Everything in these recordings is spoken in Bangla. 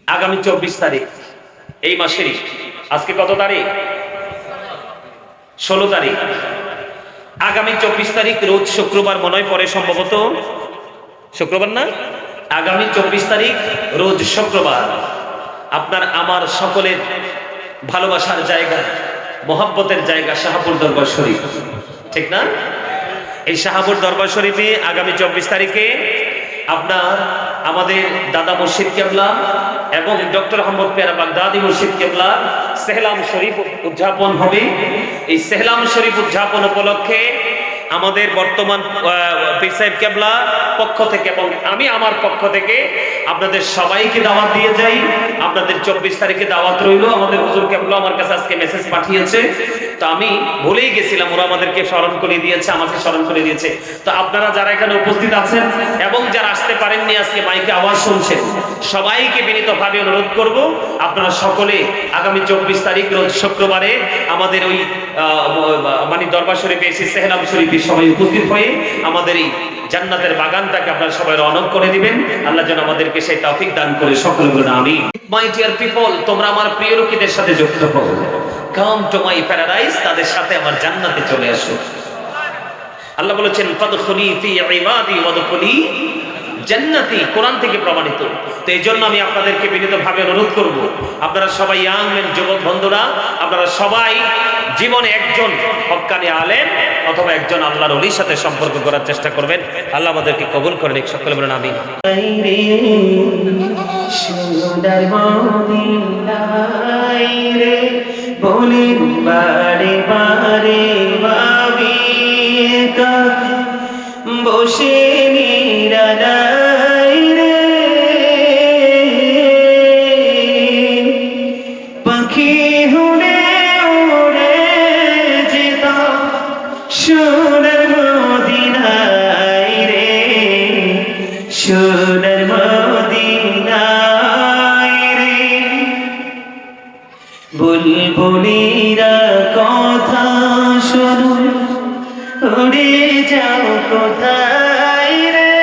আগামী 24 তারিখ এই মাসেরই, আজকে কত তারিখ? 16 তারিখ। আগামী 24 তারিখ রোজ শুক্রবার মনে হয় পরে, সম্ভবত শুক্রবার না, আগামী 24 তারিখ রোজ শুক্রবার আপনার আমার সকলের ভালোবাসার জায়গা, মোহাব্বতের জায়গা শাহপুর দরবার শরীফ, ঠিক না? এই শাহপুর দরবার শরীফে আগামী 24 তারিখে আপনার আমাদের দাদা মুর্শিদ কেবলা এবং ডক্টর আহমদ পেয়ারা বাগদাদি মুর্শিদ কেবলা সেহলাম শরীফ উদযাপন হবে। এই সেহলাম শরীফ উদযাপন উপলক্ষে আমাদের বর্তমান পীর সাহেব কেবলা পক্ষ থেকে এবং আমি আমার পক্ষ থেকে আপনাদের সবাইকে দাওয়াত দিয়ে যাই। আপনাদের 24 তারিখে দাওয়াত রইল। আমাদের হুজুর কেবলা আমার কাছে আজকে মেসেজ পাঠিয়েছে, তো আমি ভুলেই গেছিলাম, ওরা আমাদেরকে স্মরণ করে দিয়েছে, আমাকে স্মরণ করে দিয়েছে। তো আপনারা যারা এখানে উপস্থিত আছেন এবং যারা আসতে পারেননি, আজকে মাইকে আওয়াজ শুনছেন, সবাইকে বিনীতভাবে অনুরোধ করব আপনারা সকলে আগামী 24 তারিখ রোজ শুক্রবারে আমাদের ওই মানে দরবার শরীফে এসে সেহলাম শরীফে সবাই উপস্থিত হয়ে আমাদের এই জান্নাতের বাগানটাকে আপনারা সবাই রওনা করে দিবেন। আল্লাহ যেন আমাদেরকে সেই তৌফিক দান করে, সকলে বলুন আমিন। মাই ডিয়ার পিপল, তোমরা আমার প্রিয় লোকেদের সাথে যুক্ত হও, কাম টু মাই প্যারাডাইস, তাদের সাথে আমার জান্নাতে চলে আসো। আল্লাহ বলেছেন ফাদখুলি ফি ইবাদি ওয়াদখুলি জান্নাতি, কোরআন থেকে প্রমাণিত। তো এই জন্য আমি আপনাদেরকে বিনীতভাবে অনুরোধ করব, আপনারা সবাই ইয়াং মেন, যুবক বন্ধুরা, আপনারা সবাই জীবনে একজন হক্কানি আলেম অথবা একজন আল্লাহর ওলির সাথে সম্পর্ক করার চেষ্টা করবেন। আল্লাহ আমাদেরকে কবুল করেন, সকলে বলেন আমিন। বলিন বারে বারে ভাবি বসে নিরালাই রে, পাখি উড়ে উড়ে যেতাম সোনার মদিনায় রে, সোনার মদিনায় রে। বুলবুলিরা কথা শোনো, উড়ে যাও কোথায় রে,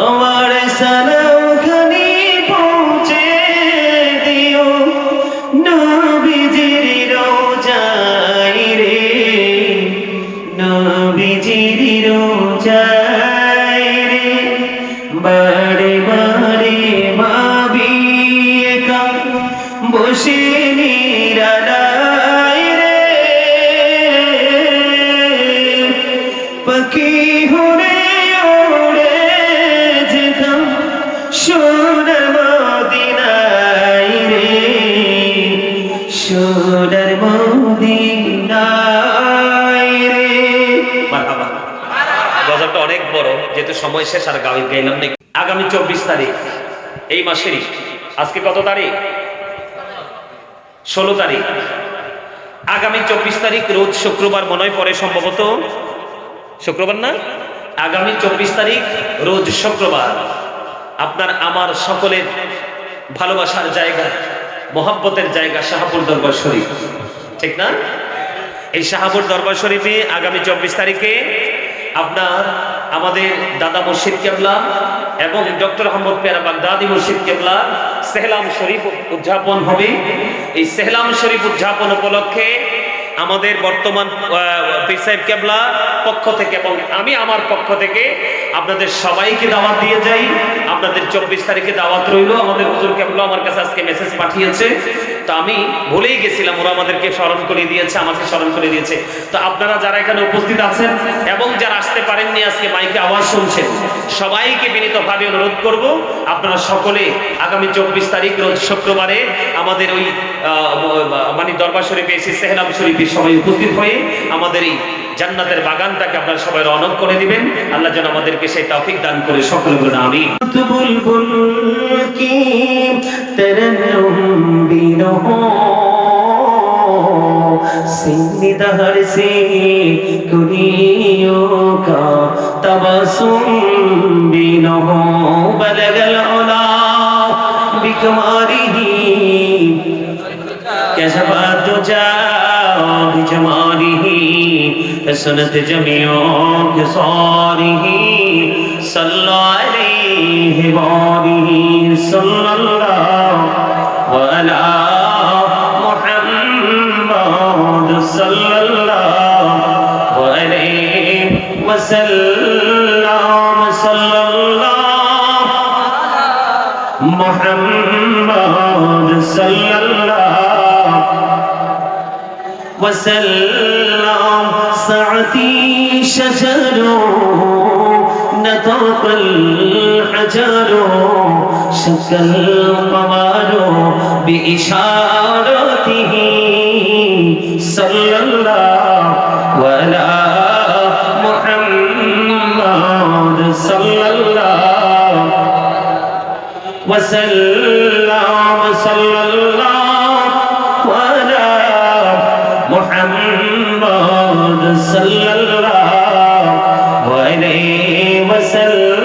আমার সালাম খানি পৌঁছে দিও নবীজির রোজায় রে, নবীজির রোজায় রে। বারে বারে ভাবি একা বসে নিরালাই রে, পাখি উড়ে উড়ে যেতাম সোনার মদিনায় রে, সোনার মদিনায় রে। মারহাবা। গজলটা অনেক বড়, যেহেতু সময় শেষ আর গাইলাম না। আগামী 24 তারিখ এই মাসেরই, আজকে কত তারিখ? 16 তারিখ। আগামী 24 তারিখ রোজ শুক্রবার মনে হয় পরে, সম্ভবত শুক্রবার না, আগামী 24 তারিখ রোজ শুক্রবার আপনার আমার সকলের ভালোবাসার জায়গা, মোহাব্বতের জায়গা শাহপুর দরবার শরীফ, ঠিক না? এই শাহপুর দরবার শরীফে আগামী 24 তারিখে আপনার আমাদের দাদা মুর্শিদ কেবলা এবং ডক্টর আহমদ পেয়ারা বাগদাদি মুর্শিদ কেবলা সেহলাম শরীফ উদযাপন হবে। এই সেহলাম শরীফ উদযাপন উপলক্ষে আমাদের বর্তমান পীর সাহেব কেবলা পক্ষ থেকে এবং আমি আমার পক্ষ থেকে আপনাদের সবাইকে দাওয়াত দিয়ে যাই। আপনাদের 24 তারিখে দাওয়াত রইল। আমাদের হুজুর কেবলা আমার কাছে আজকে মেসেজ পাঠিয়েছে, তো আমি ভুলেই গেছিলাম, ওরা আমাদেরকে স্মরণ করে দিয়েছে, আমাকে স্মরণ করে দিয়েছে। তো আপনারা যারা এখানে উপস্থিত আছেন এবং যারা আসতে পারেননি, আজকে মাইকে আওয়াজ শুনছেন, সবাইকে বিনীতভাবে অনুরোধ করব আপনারা সকলে আগামী 24 তারিখ রোজ শুক্রবারে আমাদের ওই মানে দরবার শরীফে এসে সেহলাম শরীফে সবাই উপস্থিত হয়ে আমাদের এই জান্নাতের বাগানটাকে আপনারা সবাই রওনা করে দিবেন। আল্লাহ যেন আমাদেরকে সেই তৌফিক দান করে, সকলে বলুন আমিন। বুলবুল কি तरन्नुम बिनो सिंदहर से कुनियों का तबसुम बिनो बलगल उला बिकमारिही कसबत जा बिजमारिही सुनत जमियों के सारिही सल्लल्लाहु अलैहि وآله صلى الله وعلى محمد صلى الله عليه وسلم صلى الله محمد صلى الله وسلم سعتي شجر نطق الحجر شك القمر بإشارته صلى الله على محمد صلى الله وسلم صلى الله على محمد صلى الله عليه وسلم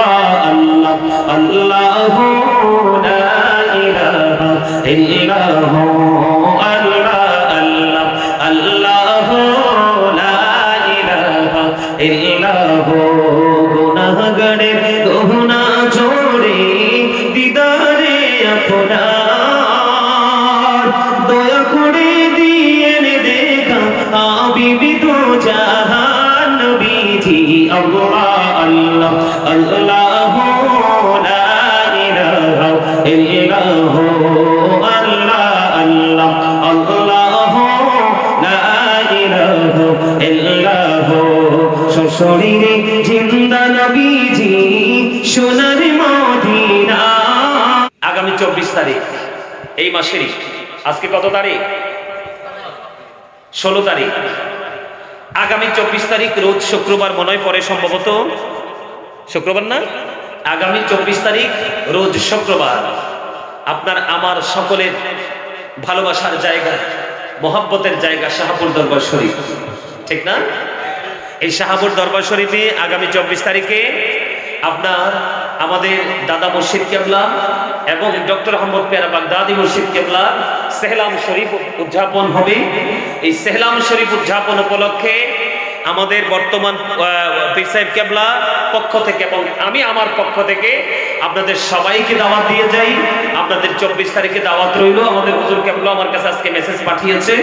الله الله لا إله إلا هو الله الله لا إله إلا هو গুনাহগারের গহনা জোরে দিদারে আপনার দয়া করে দিয়েন দেখা আবিবি তো জাহান নবীজি আল্লাহ আল্লাহ আল্লাহ লা ইলাহা ইল্লাহু আল্লাহ আল্লাহ আল্লাহ লা ইলাহা ইল্লাহু শরীরে জিন্দা নবীজি সোনার মদিনা। আগামী 24 তারিখ এই মাসেরই, আজকে কত তারিখ? 16 তারিখ। আগামী 24 তারিখ রোজ শুক্রবার মনে হয় পরে, সম্ভবত শুক্রবার না, আগামী 24 তারিখ রোজ শুক্রবার। আপনার আমার সকলের ভালোবাসার জায়গা, মহাব্বতের জায়গা শাহপুর দরবার শরীফ, ঠিক না? এই শাহপুর দরবার শরীফে আগামী 24 তারিখে আপনার আমাদের দাদা মুর্শিদ কেবলা এবং ডক্টর আহমদ পেয়ারা বাগদাদি মুর্শিদ কেবলা সেহলাম শরীফ উদযাপন হবে। এই সেহলাম শরীফ উদযাপন উপলক্ষে আমাদের বর্তমান পীর সাহেব কেবলা পক্ষ থেকে এবং আমি আমার পক্ষ থেকে আপনাদের সবাইকে দাওয়াত দিয়ে যাই। আপনাদের 24 তারিখে দাওয়াত রইল। আমাদের হুজুর কেবলা আমার কাছে আজকে মেসেজ পাঠিয়েছে,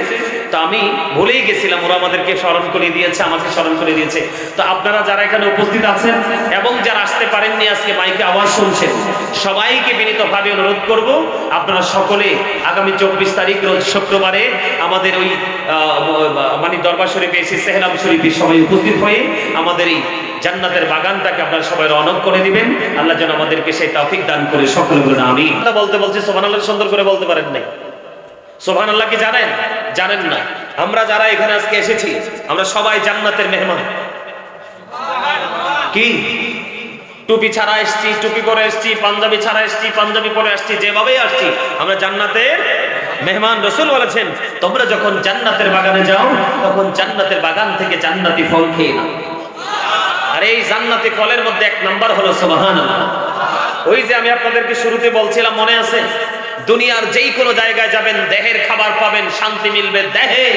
তো আমি ভুলেই গেছিলাম, ওরা আমাদেরকে স্মরণ করে দিয়েছে, আমাকে স্মরণ করে দিয়েছে। তো আপনারা যারা এখানে উপস্থিত আছেন এবং যারা আসতে পারেননি, আজকে মাইকে আওয়াজ শুনছেন, সবাইকে বিনীতভাবে অনুরোধ করব আপনারা সকলে আগামী 24 তারিখ রোজ শুক্রবারে আমাদের ওই মানে দরবার শরীফে এসে সেহলাম শরীফে সবাই উপস্থিত হয়ে আমাদের এই জান্নাতের বাগানটাকে আপনারা সবাই রওনক করে দিবেন। আল্লাহ যেন আমাদেরকে সেই তৌফিক দান করে। সকলে বলুন আমিন। বলতে বলছি সুবহানাল্লাহ, সুন্দর করে বলতে পারেন নাই। সুবহানাল্লাহ কি জানেন? জানেন না? আমরা যারা এখানে আজকে এসেছি আমরা সবাই জান্নাতের মেহমান। কি টুপি ছাড়া এসছি, টুপি পরে এসছি, পাঞ্জাবি ছাড়া এসছি, পাঞ্জাবি পরে আসছি, যেভাবেই আসছি আমরা জান্নাতের মেহমান। রাসূল বলেছেন তোমরা যখন জান্নাতের বাগানে যাও তখন জান্নাতের বাগান থেকে জান্নাতি ফল খেয়ে নাও। আর এই জান্নাতি ফলের মধ্যে এক নাম্বার হলো সুবহানাল্লাহ। ওই যে আমি আপনাদেরকে শুরুতে বলছিলাম, মনে আছে? দুনিয়ার যেই কোনো জায়গায় যাবেন দেহের খাবার পাবেন, শান্তি মিলবে দেহে।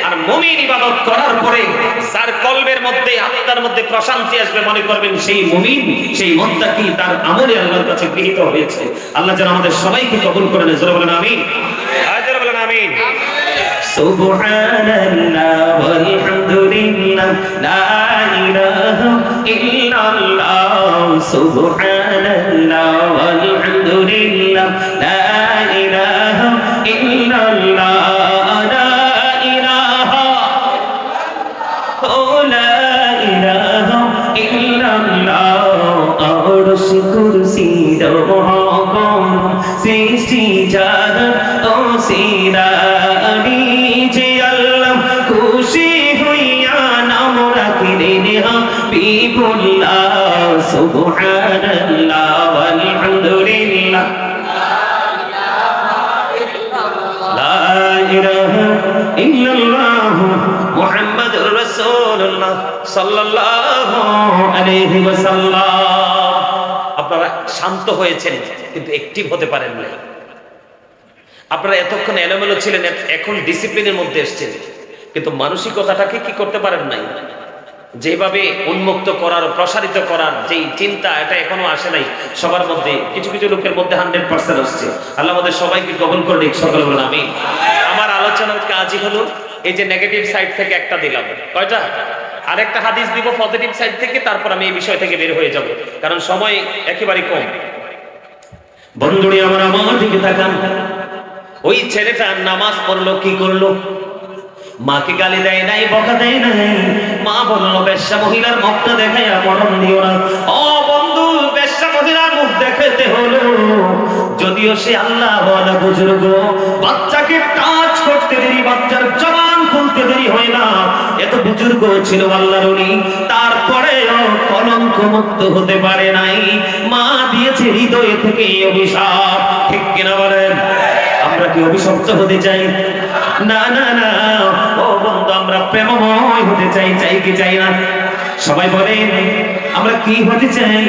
আর মুমিন ইবাদত করার পরে যার কলবের মধ্যে, আত্মার মধ্যে প্রশান্তি আসবে, মনে করবেন সেই মুমিন, সেই মুত্তাকি, তার আমলে আল্লাহর কাছে গৃহীত হয়েছে। আল্লাহ যেন আমাদের সবাইকে কবুল করে নেয়। জোরে বলেন আমিন। জোরে বলেন আমিন। সুবহানাল্লাহ ওয়ালহামদুলিল্লাহ লা ইলাহা ইল্লাল্লাহ। সুবহানাল্লাহ ওয়ালহামদুলিল্লাহ লা ইলাহা ইল্লাল্লাহ। লা ইলাহা লা ইলাহা ইল্লাল্লাহ। আরশ কুরসি দরগম সৃষ্টি জাহান ও সিরানি যে আল্লাহ খুশি হইয়া নাম রাখিলেন হাবিবুল্লাহ। সুবহানাল্লাহ ওয়ালহামদুলিল্লাহ লা ইলাহা ইল্লাল্লাহ মুহাম্মাদুর রাসূলুল্লাহ সাল্লাল্লাহু আলাইহি ওয়াসাল্লাম। আপনারা শান্ত হয়েছেন কিন্তু অ্যাক্টিভ হতে পারেন না। আপনারা এতক্ষণ এলোমেলো ছিলেন, এখন ডিসিপ্লিনের মধ্যে এসেছেন, কিন্তু মানসিকতাটাকে কি করতে পারেন নাই, যেভাবে উন্মুক্ত করার প্রসারিত করার যেই চিন্তা, এটা এখনো আসে নাই সবার মধ্যে। কিছু কিছু লোকের মধ্যে 100% আসছে। আল্লাহ আমাদের সবাইকে কবুল করে নিক, সকলে বলুন আমিন। আমার আলোচনার কাজই হলো এই যে নেগেটিভ সাইড থেকে একটা দিলাম, কয়টা? আরেকটা হাদিস দিব পজিটিভ সাইড থেকে, তারপর আমি এই বিষয় থেকে বের হয়ে যাব, কারণ সময় একেবারে কম। বন্ধুরে আমার দিকে তাকান। ওই ছেলেটা নামাজ পড়লো, কি করলো? মাকে গালি দেয় নাই, বকা দেয় নাই। মা বললো বেশ্যা মহিলার মুখটা দেখাইয়া মরণ দিও না। ও বন্ধু, বেশ্যা মহিলার মুখ দেখাতে হলো, যদিও সে আল্লাহ ওয়ালা বুজুর্গ, বাচ্চাকে টাচ করতে দেরি, বাচ্চার জবান খুলতে দেরি হয় না, এত বুজুর্গ ছিল আল্লাহর ওলি, তারপরেও কলঙ্ক মুক্ত হতে পারে নাই। মা দিয়েছে হৃদয় থেকে অভিশাপ, ঠিক কিনা বলেন? আমরা কি অভিশপ্ত হতে চাই? না না না, ও বন্ধু, আমরা প্রেমময় হতে চাই, চাই কি চাই না? সবাই বলেন আমরা কি হতে চাই?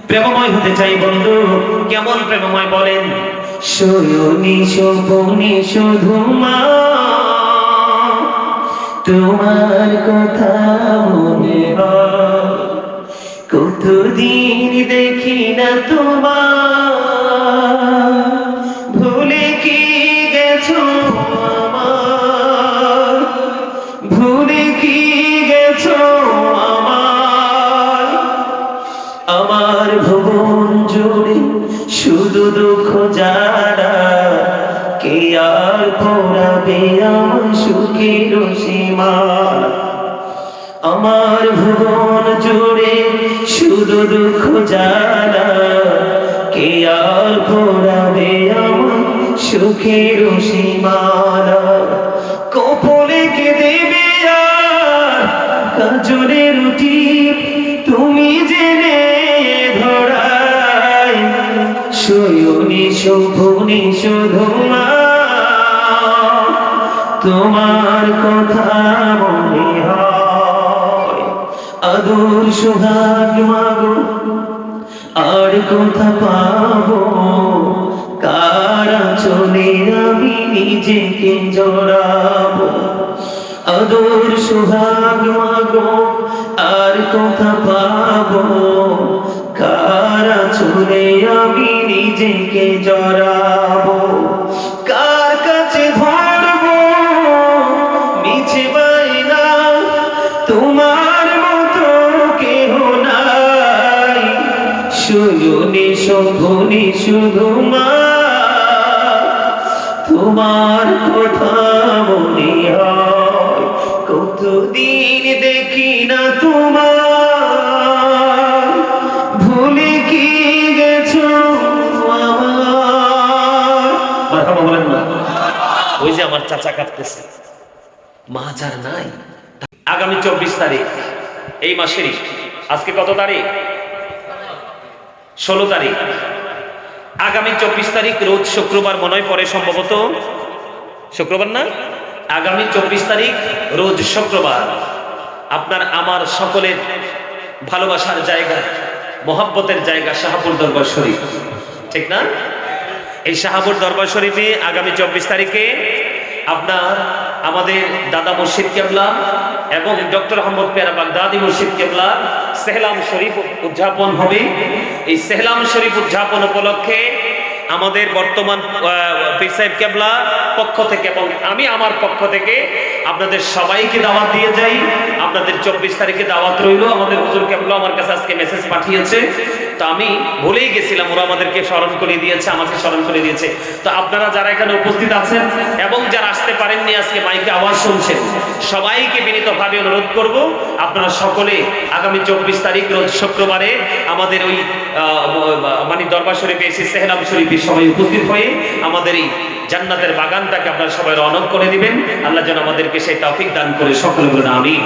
প্রেমময় হতে চাই বন্ধু। কেমন প্রেমময় বলেন? শয়নি স্বপনে শুধু মা তোমার কথা মনে হয়, কতদিন দেখি না তোমার, ভুলে কি গেছো আমার, ভুলে কি গেছো আমার। আমার ভুবন জুড়ে শুধু দুঃখ যারা, কে আর পড়াবে আমার সুখের সীমা। আমার ভুবন জুড়ে শুধু দুঃখ যারা, কে আর পড়াবে আমার সুখের সীমানা। কপলে কে দেবে আর কাজলে রুটি, তুমি জেনে ধরাই, শয়নি স্বপনে শুধু মা তোমার কথা মনে হয়। আদর সোহাগ মাগো আর কথা পাবো, কারা চলে আমি নিজেকে জড়াবো। আদর সোহাগ মাগো আর কথা পাবো, কারা চলে আমি নিজেকে জড়াবো। কার কাছে ধরবো মিছে বাইনা, তোমার মতো কেহ নাই, শয়নি স্বপনে শুধু মা তোমার কথা মনে হয়, কতদিন দেখি না তোমার, ভুলে কি গেছো আমার। মারহাবা বলেন না? ওই যে আমার চাচা কাঁদতেছে, মা যার নাই। আগামী 24 তারিখ এই মাসেরই, আজকে কত তারিখ? 16 তারিখ। আগামী 24 তারিখ রোজ শুক্রবার মনে হয় পরে, সম্ভবত শুক্রবার না, আগামী 24 তারিখ রোজ শুক্রবার। আপনার আমার সকলের ভালোবাসার জায়গা, মোহাব্বতের জায়গা শাহাবুর দরবার শরীফ, ঠিক না? এই শাহাবুর দরবার শরীফে আগামী 24 তারিখে আপনার আমাদের দাদা মুর্শিদ কেবলা এবং ডক্টর আহমদ পেয়ারা বাগদাদি মুর্শিদ কেবলা সেহলাম শরীফ উদযাপন হবে। এই সেহলাম শরীফ উদযাপন উপলক্ষে আমাদের বর্তমান পীর সাহেব কেবলা পক্ষ থেকে এবং আমি আমার পক্ষ থেকে আপনাদের সবাইকে দাওয়াত দিয়ে যাই। আপনাদের 24 তারিখে দাওয়াত রইল। আমাদের হুজুর কেবলা আমার কাছে আজকে মেসেজ পাঠিয়েছে, তো আমি ভুলেই গেছিলাম, ওরা আমাদেরকে স্মরণ করে দিয়েছে, আমাকে স্মরণ করে দিয়েছে। তো আপনারা যারা এখানে উপস্থিত আছেন এবং যারা আসতে পারেননি, আজকে মাইকে আওয়াজ শুনছেন, সবাইকে বিনীতভাবে অনুরোধ করব আপনারা সকলে আগামী 24 তারিখ রোজ শুক্রবারে আমাদের ওই মানে দরবার শরীফে এসে সেহলাম শরীফে সবাই উপস্থিত হয়ে আমাদের এই জান্নাতের বাগানটাকে আপনারা সবাই রওনা করে দিবেন। আল্লাহ যেন আমাদেরকে সেই তৌফিক দান করে, সকলে বলুন আমিন।